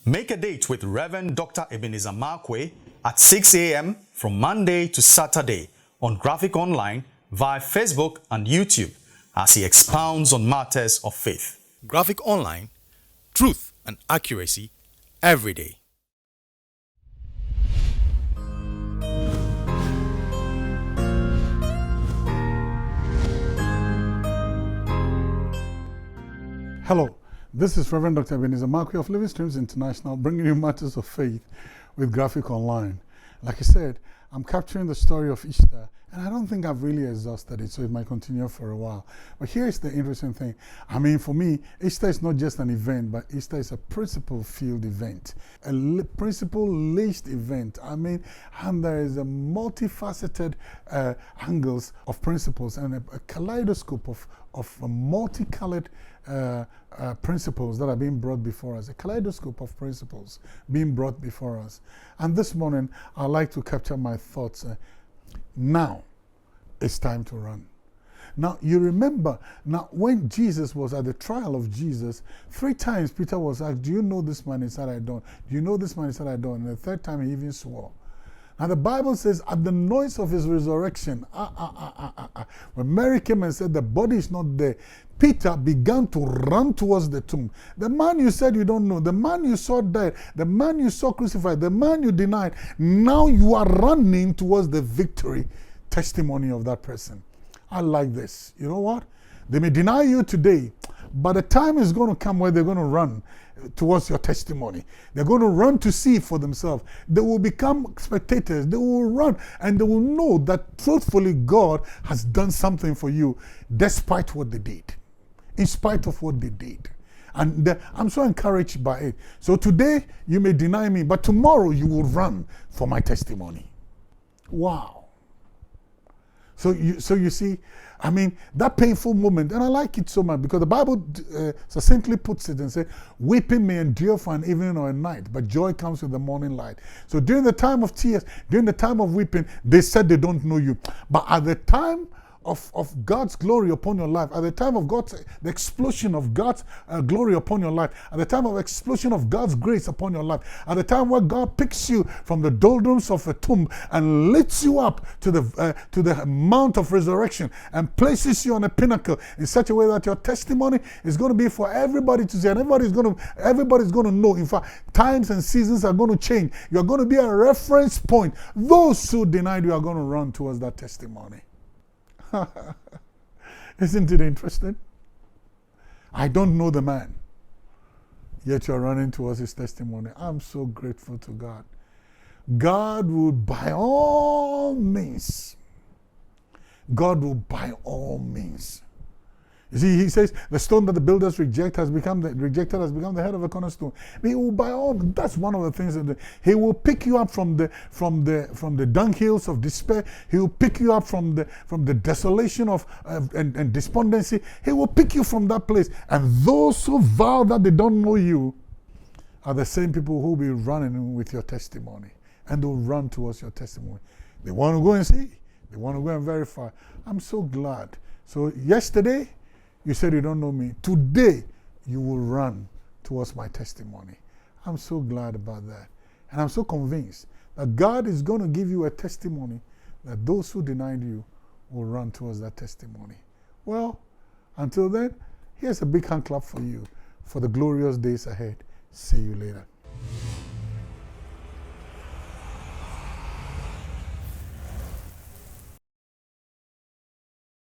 Make a date with Reverend Dr. Ebenezer Markwei at 6 a.m. from Monday to Saturday on Graphic Online via Facebook and YouTube as he expounds on matters of faith. Graphic Online, truth and accuracy every day. Hello, this is Reverend Dr. Ebenezer Markwei of Living Streams International, bringing you matters of faith with Graphic Online. Like I said, I'm capturing the story of Easter, and I don't think I've really exhausted it, so it might continue for a while. But here's the interesting thing. I mean, for me, Easter is not just an event, but Easter is a principle-filled event, a principle-laced event. I mean, and there is a multifaceted angles of principles and a kaleidoscope of multicolored principles that are being brought before us, a kaleidoscope of principles being brought before us. And this morning, I'd like to capture my thoughts. Now it's time to run. Now, you remember, now when Jesus was at the trial of Jesus, 3 times Peter was asked, do you know this man? He said, I don't. Do you know this man? He said, I don't. And the 3rd time he even swore. Now the Bible says, at the noise of his resurrection, when Mary came and said the body is not there, Peter began to run towards the tomb. The man you said you don't know, the man you saw dead, the man you saw crucified, the man you denied, now you are running towards the victory testimony of that person. I like this. You know what? They may deny you today, but the time is going to come where they're going to run towards your testimony. They're going to run to see for themselves. They will become spectators. They will run and they will know that truthfully God has done something for you despite what they did, in spite of what they did. And I'm so encouraged by it. So today you may deny me, but tomorrow you will run for my testimony. Wow. So you see, I mean, that painful moment, and I like it so much because the Bible succinctly puts it and says, weeping may endure for an evening or a night, but joy comes with the morning light. So during the time of tears, during the time of weeping, they said they don't know you. But at the time of God's glory upon your life, at the time of the explosion of God's glory upon your life, at the time of explosion of God's grace upon your life, at the time where God picks you from the doldrums of a tomb and lifts you up to the mount of resurrection and places you on a pinnacle in such a way that your testimony is going to be for everybody to see, and everybody's going to know. In fact, times and seasons are going to change. You're going to be a reference point. Those who denied you are going to run towards that testimony. Isn't it interesting? I don't know the man, yet you're running towards his testimony. I'm so grateful to God. God will by all means, God will by all means. You see, he says the stone that the builders rejected has become the head of a cornerstone. He will by all, that's one of the things that he will pick you up from the dunghills of despair. He will pick you up from the desolation and despondency. He will pick you from that place. And those who vow that they don't know you are the same people who will be running with your testimony, and they'll run towards your testimony. They want to go and see. They want to go and verify. I'm so glad. So yesterday, you said you don't know me. Today, you will run towards my testimony. I'm so glad about that. And I'm so convinced that God is going to give you a testimony that those who denied you will run towards that testimony. Well, until then, here's a big hand clap for you for the glorious days ahead. See you later.